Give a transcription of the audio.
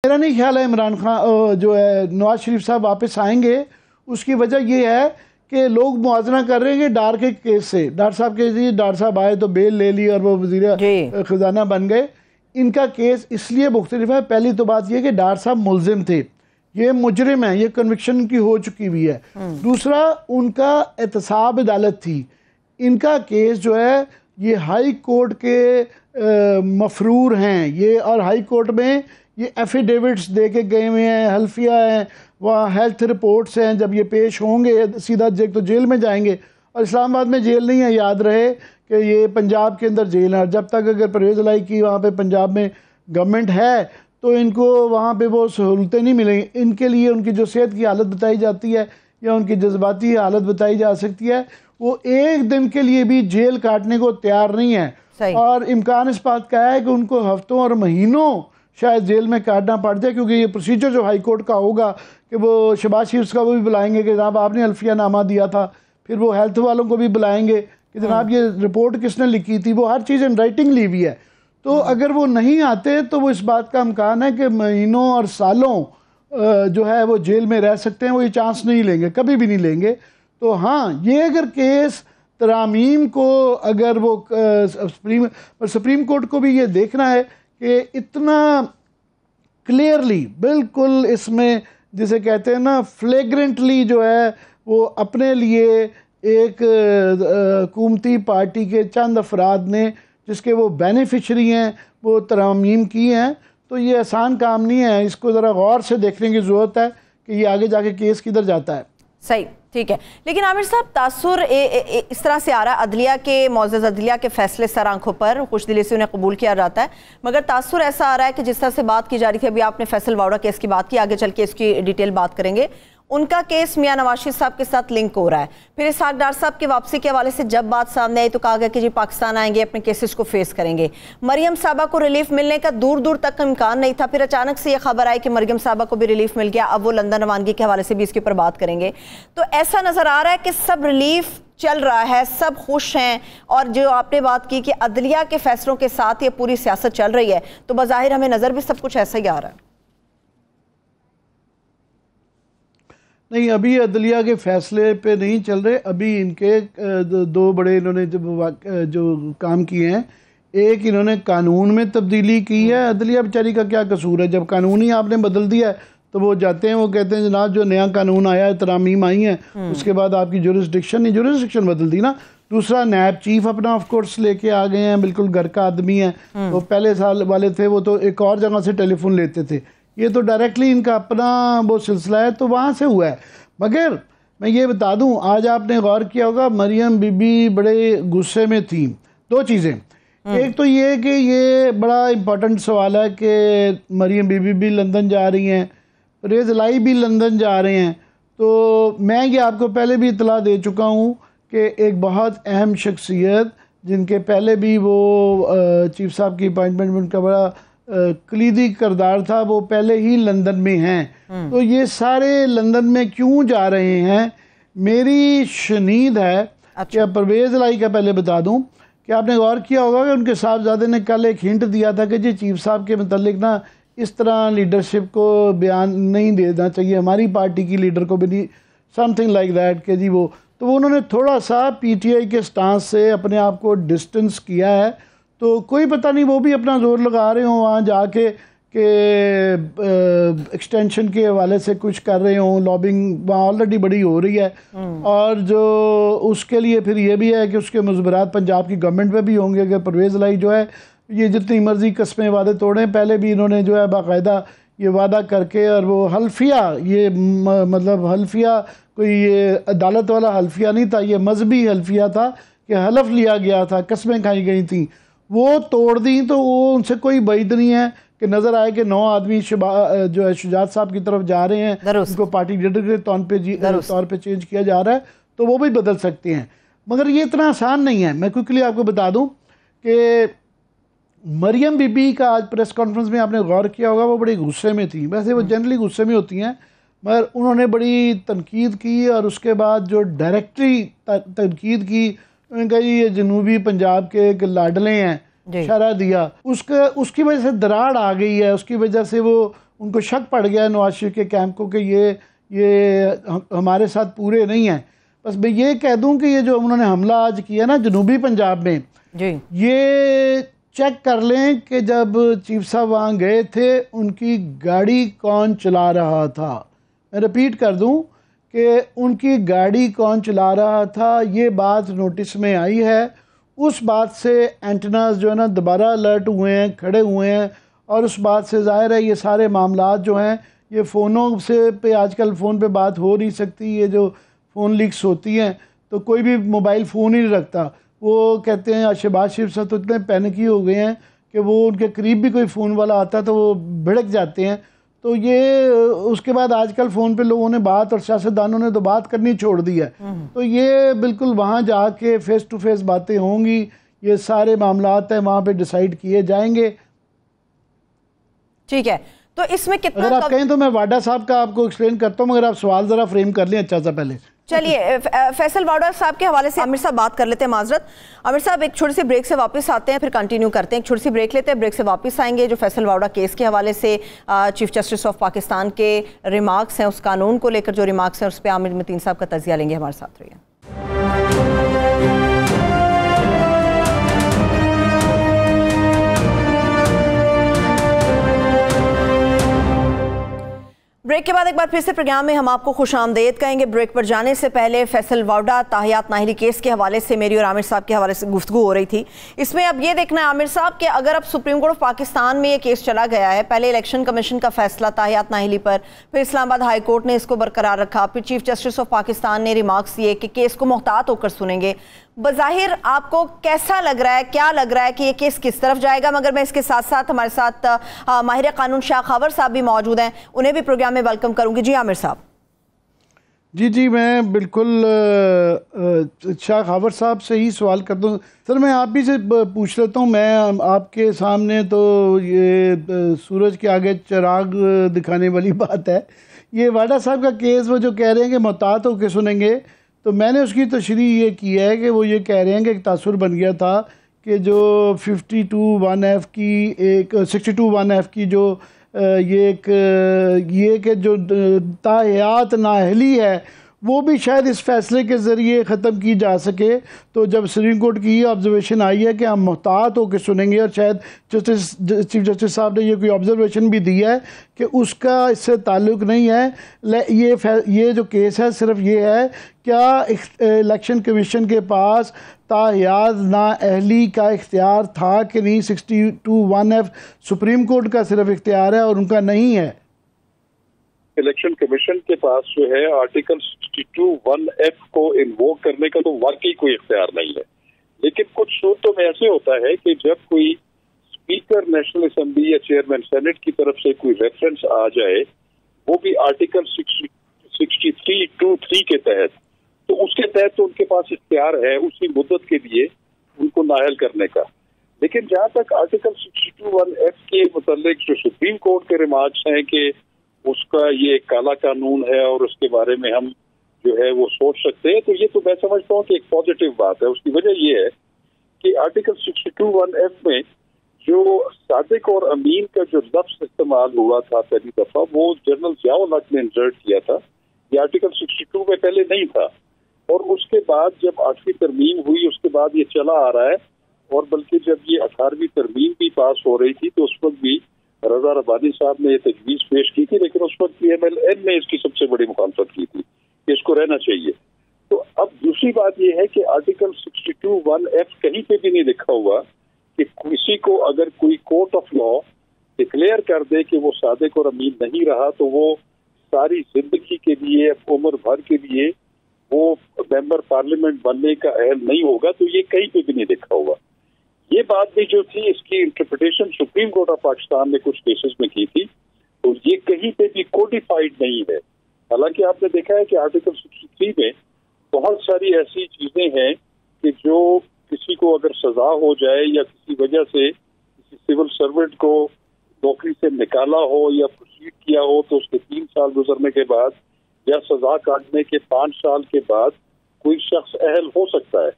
मेरा नहीं ख्याल है इमरान खान जो है नवाज शरीफ साहब वापस आएंगे। उसकी वजह ये है कि लोग मुआवजा कर रहे हैं कि डार के केस से, डार साहब के जी डार साहब आए तो बेल ले ली और वो वज़ीर ख़जाना बन गए। इनका केस इसलिए मुख्तलिफ है, पहली तो बात यह कि डार साहब मुलजिम थे, ये मुजरिम है, ये कन्विक्शन की हो चुकी हुई है। दूसरा, उनका एहतसाब अदालत थी। इनका केस जो है ये हाई कोर्ट के मफरूर हैं ये, और हाई कोर्ट में ये एफिडेविट्स दे के गए हुए हैं, हल्फिया हैं, वहाँ हेल्थ रिपोर्ट्स हैं। जब ये पेश होंगे सीधा तो जेल में जाएंगे, और इस्लामाबाद में जेल नहीं है, याद रहे कि ये पंजाब के अंदर जेल है। जब तक अगर परवेज़ इलाही की वहाँ पे पंजाब में गवर्नमेंट है तो इनको वहाँ पे वो सहूलतें नहीं मिलेंगी। इनके लिए उनकी जो सेहत की हालत बताई जाती है या उनकी जज्बाती हालत बताई जा सकती है, वो एक दिन के लिए भी जेल काटने को तैयार नहीं है। और इम्कान इस बात का है कि उनको हफ्तों और महीनों शायद जेल में काटना पड़ जाए, क्योंकि ये प्रोसीजर जो हाई कोर्ट का होगा कि वो शहबाज शरीफ का वो भी बुलाएंगे कि जनाब आपने अल्फियानामा दिया था, फिर वो हेल्थ वालों को भी बुलाएंगे कि जनाब ये रिपोर्ट किसने लिखी थी, वो हर चीज़ इन राइटिंग ली हुई है। तो अगर वो नहीं आते तो वो इस बात का इम्कान है कि महीनों और सालों जो है वो जेल में रह सकते हैं। वो ये चांस नहीं लेंगे, कभी भी नहीं लेंगे। तो हाँ, ये अगर केस तरामीम को अगर वो सुप्रीम कोर्ट को भी ये देखना है कि इतना क्लियरली बिल्कुल इसमें जिसे कहते हैं ना फ्लेग्रेंटली जो है वो अपने लिए एक हुकूमती पार्टी के चंद अफराद ने जिसके वो बेनिफिशरी हैं वो तरामीम की हैं, तो ये आसान काम नहीं है। इसको ज़रा गौर से देखने की ज़रूरत है कि ये आगे जाके केस किधर जाता है। सही, ठीक है। लेकिन आमिर साहब, तासुर इस तरह से आ रहा है, अदलिया के मुअज़्ज़ज़ अदलिया के फैसले सर आंखों पर खुश दिली से उन्हें कबूल किया जाता है, मगर तासुर ऐसा आ रहा है कि जिस तरह से बात की जा रही थी, अभी आपने फैसल वावड़ा केस की बात की, आगे चल के इसकी डिटेल बात करेंगे, उनका केस मियां नवाज शरीफ साहब के साथ लिंक हो रहा है। फिर इसहाक डार साहब की वापसी के हवाले से जब बात सामने आई तो कहा गया कि जी पाकिस्तान आएंगे, अपने केसेस को फेस करेंगे। मरियम साहबा को रिलीफ मिलने का दूर दूर तक इम्कान नहीं था, फिर अचानक से ये खबर आई कि मरियम साहबा को भी रिलीफ मिल गया। अब वो लंदन रवानगी के हवाले से भी इसके ऊपर बात करेंगे। तो ऐसा नजर आ रहा है कि सब रिलीफ चल रहा है, सब खुश हैं, और जो आपने बात की कि अदलिया के फैसलों के साथ ये पूरी सियासत चल रही है, तो बज़ाहिर हमें नजर भी सब कुछ ऐसा ही आ रहा है। नहीं, अभी अदलिया के फैसले पे नहीं चल रहे। अभी इनके दो बड़े इन्होंने जो काम किए हैं, एक इन्होंने कानून में तब्दीली की है। अदलिया बेचारी का क्या कसूर है, जब कानून ही आपने बदल दिया है तो वो जाते हैं, वो कहते हैं जनाब जो नया कानून आया है, तरामीम आई हैं, उसके बाद आपकी जुरिस्डिक्शन बदल दी ना। दूसरा, नैब चीफ अपना ऑफ कोर्स लेके आ गए हैं, बिल्कुल घर का आदमी है। वो पहले साल वाले थे, वो तो एक और जगह से टेलीफोन लेते थे, ये तो डायरेक्टली इनका अपना वो सिलसिला है, तो वहाँ से हुआ है। मगर मैं ये बता दूं, आज आपने गौर किया होगा मरियम बीबी बड़े गुस्से में थी। दो चीज़ें, एक तो ये कि ये बड़ा इम्पोर्टेंट सवाल है कि मरियम बीबी भी लंदन जा रही हैं, परवेज़ इलाही भी लंदन जा रहे हैं। तो मैं ये आपको पहले भी इतला दे चुका हूँ कि एक बहुत अहम शख्सियत जिनके पहले भी वो चीफ साहब की अपॉइंटमेंट में उनका बड़ा कलीदी किरदार था, वो पहले ही लंदन में हैं। तो ये सारे लंदन में क्यों जा रहे हैं, मेरी शनीद है। अच्छा, परवेज़ इलाही का पहले बता दूं कि आपने गौर किया होगा कि उनके साहबजादे ने कल एक हिंट दिया था कि जी चीफ साहब के मतलब ना इस तरह लीडरशिप को बयान नहीं देना चाहिए, हमारी पार्टी की लीडर को भी नहीं, समथिंग लाइक दैट कि जी वो, तो उन्होंने थोड़ा सा पीटीआई के स्टांस से अपने आप को डिस्टेंस किया है। तो कोई पता नहीं वो भी अपना जोर लगा रहे हों वहाँ जाके कि एक्सटेंशन के हवाले से कुछ कर रहे हों, लॉबिंग वहाँ ऑलरेडी बड़ी हो रही है। और जो उसके लिए फिर ये भी है कि उसके मुज़बरात पंजाब की गवर्नमेंट पे भी होंगे कि परवेज़ इलाही जो है ये जितनी मर्जी कस्में वादे तोड़ें, पहले भी इन्होंने जो है बाकायदा ये वादा करके, और वो हल्फिया, ये मतलब हल्फिया कोई ये अदालत वाला हल्फिया नहीं था, ये मजहबी हल्फिया था कि हलफ लिया गया था, कस्में खाई गई थी, वो तोड़ दी। तो वो उनसे कोई बैद नहीं है कि नज़र आए कि 9 आदमी जो है शुजात साहब की तरफ जा रहे हैं, उनको पार्टी लीडर के तौर पे चेंज किया जा रहा है, तो वो भी बदल सकते हैं। मगर ये इतना आसान नहीं है। मैं क्विकली आपको बता दूं कि मरियम बीबी का आज प्रेस कॉन्फ्रेंस में आपने गौर किया होगा, वो बड़ी गुस्से में थी। वैसे वो जनरली गुस्से में होती हैं, मगर उन्होंने बड़ी तनकीद की, और उसके बाद जो डायरेक्टरी तनकीद की, उन्होंने कहा ये जनूबी पंजाब के एक लाडले हैं, इशारा दिया, उसकी वजह से दराड़ आ गई है, उसकी वजह से वो उनको शक पड़ गया नवाज शरीफ के कैंप को कि ये हमारे साथ पूरे नहीं हैं। बस मैं ये कह दूं कि ये जो उन्होंने हमला आज किया ना जनूबी पंजाब में जी, ये चेक कर लें कि जब चीफ साहब वहाँ गए थे उनकी गाड़ी कौन चला रहा था। मैं रिपीट कर दूं कि उनकी गाड़ी कौन चला रहा था, ये बात नोटिस में आई है। उस बात से एंटेनास जो है ना दोबारा अलर्ट हुए हैं, खड़े हुए हैं, और उस बात से ज़ाहिर है ये सारे मामलात जो हैं ये फ़ोनों से पे आजकल फ़ोन पे बात हो नहीं सकती। ये जो फ़ोन लीक्स होती हैं तो कोई भी मोबाइल फ़ोन ही नहीं रखता। वो कहते हैं शहबाज शरीफ साहब तो इतने पैनिकी हो गए हैं कि वो उनके करीब भी कोई फ़ोन वाला आता तो वो भिड़क जाते हैं। तो ये उसके बाद आजकल फ़ोन पे लोगों ने बात और सियासतदानों ने तो बात करनी छोड़ दी है। तो ये बिल्कुल वहाँ जाके फ़ेस टू फेस बातें होंगी, ये सारे मामलात हैं वहाँ पे डिसाइड किए जाएंगे। ठीक है, तो इसमें कितना अगर आप कहें तो मैं वाडा साहब का आपको एक्सप्लेन करता हूँ, मगर आप सवाल ज़रा फ्रेम कर लें अच्छा सा पहले। चलिए फैसल वाडा साहब के हवाले से आमिर साहब बात कर लेते हैं। माजरत आमिर साहब, एक छोटी सी ब्रेक से वापस आते हैं, फिर कंटिन्यू करते हैं। एक छोटी सी ब्रेक लेते हैं, ब्रेक से वापस आएंगे। जो फैसल वाडा केस के हवाले से चीफ जस्टिस ऑफ पाकिस्तान के रिमार्क्स हैं, उस कानून को लेकर जो रिमार्क्स हैं उस पर आमिर मतीन साहब का तजिया लेंगे। हमारे साथ रहिए। ब्रेक के बाद एक बार फिर से प्रोग्राम में हम आपको खुशामदीद कहेंगे। ब्रेक पर जाने से पहले फैसल वाडा ताहियात नाहिली केस के हवाले से मेरी और आमिर साहब के हवाले से गुफ्तगू हो रही थी। इसमें अब ये देखना है आमिर साहब कि अगर अब सुप्रीम कोर्ट ऑफ पाकिस्तान में ये केस चला गया है, पहले इलेक्शन कमीशन का फैसला ताहियात नाहिली पर, फिर इस्लामाबाद हाई कोर्ट ने इसको बरकरार रखा, फिर चीफ जस्टिस ऑफ पाकिस्तान ने रिमार्क्स दिए कि केस को मोहतात होकर सुनेंगे। बज़ाहिर आपको कैसा लग रहा है, क्या लग रहा है कि ये केस किस तरफ जाएगा? मगर मैं इसके साथ साथ हमारे साथ माहिर कानून शाह खबर साहब भी मौजूद हैं, उन्हें भी प्रोग्राम में वेलकम करूंगी। जी आमिर साहब। जी मैं बिल्कुल शाह खबर साहब से ही सवाल कर दूँ। सर मैं आप ही से पूछ लेता हूँ। मैं आपके सामने तो ये सूरज के आगे चिराग दिखाने वाली बात है। ये वाडा साहब का केस वो जो कह रहे हैं कि मोहतात होकर सुनेंगे, तो मैंने उसकी तशरीह ये की है कि वो ये कह रहे हैं कि एक तासुर बन गया था कि जो 52(1)(f की एक 62(1)(f की जो ये कि जो ताहियात नाअहली है वो भी शायद इस फैसले के ज़रिए ख़त्म की जा सके। तो जब सुप्रीम कोर्ट की ये ऑब्जर्वेशन आई है कि हम मोहतात होकर सुनेंगे, और शायद चीफ जस्टिस साहब ने ये कोई ऑब्जर्वेशन भी दी है कि उसका इससे ताल्लुक़ नहीं है। ये जो केस है सिर्फ ये है क्या इलेक्शन कमीशन के पास ताहियात नाअहली का इख्तियार था कि नहीं। 62(1)(f सुप्रीम कोर्ट का सिर्फ इख्तियार है और उनका नहीं है। इलेक्शन कमीशन के पास जो है आर्टिकल 62(1)(f को इन्वोक करने का तो वाकई कोई इख्तियार नहीं है। लेकिन कुछ सूरतों में ऐसे होता है कि जब कोई स्पीकर नेशनल असेंबली या चेयरमैन सेनेट की तरफ से कोई रेफरेंस आ जाए, वो भी आर्टिकल 63(2)(3) के तहत, तो उसके तहत तो उनके पास इख्तियार है उसी मुद्दत के लिए उनको नाअहल करने का। लेकिन जहाँ तक आर्टिकल 62(1)(f के मुतालिक जो सुप्रीम कोर्ट के रिमार्क्स हैं कि उसका ये काला कानून है और उसके बारे में हम जो है वो सोच सकते हैं, तो ये तो मैं समझता हूँ कि एक पॉजिटिव बात है। उसकी वजह ये है कि आर्टिकल 62(1)(f में जो सादिक और अमीन का जो लफ्ज़ इस्तेमाल हुआ था पहली दफ़ा, वो जनरल ज़ियाउल हक ने इंसर्ट किया था। ये आर्टिकल 62 में पहले नहीं था, और उसके बाद जब 8वीं तरमीम हुई उसके बाद ये चला आ रहा है। और बल्कि जब ये 18वीं तरमीम भी पास हो रही थी तो उस वक्त भी रजा रबानी साहब ने ये तजवीज़ पेश की थी, लेकिन उस वक्त PMLN ने इसकी सबसे बड़ी मुखालफत की थी कि इसको रहना चाहिए। तो अब दूसरी बात यह है कि आर्टिकल 62(1)(f कहीं पे भी नहीं लिखा हुआ कि किसी को अगर कोई कोर्ट ऑफ लॉ डिक्लेयर कर दे कि वो सादिक और अमीन नहीं रहा तो वो सारी जिंदगी के लिए, उम्र भर के लिए वो मेंबर पार्लियामेंट बनने का अहल नहीं होगा। तो ये कहीं पे भी नहीं लिखा हुआ। ये बात भी जो थी इसकी interpretation supreme court of Pakistan ने कुछ केसेस में की थी, तो ये कहीं पे भी कोडिफाइड नहीं है। हालांकि आपने देखा है कि आर्टिकल 63 में बहुत सारी ऐसी चीजें हैं कि जो किसी को अगर सजा हो जाए या किसी वजह से किसी सिविल सर्वेंट को नौकरी से निकाला हो या प्रोसीड किया हो तो उसके 3 साल गुजरने के बाद या सजा काटने के 5 साल के बाद कोई शख्स अहल हो सकता है।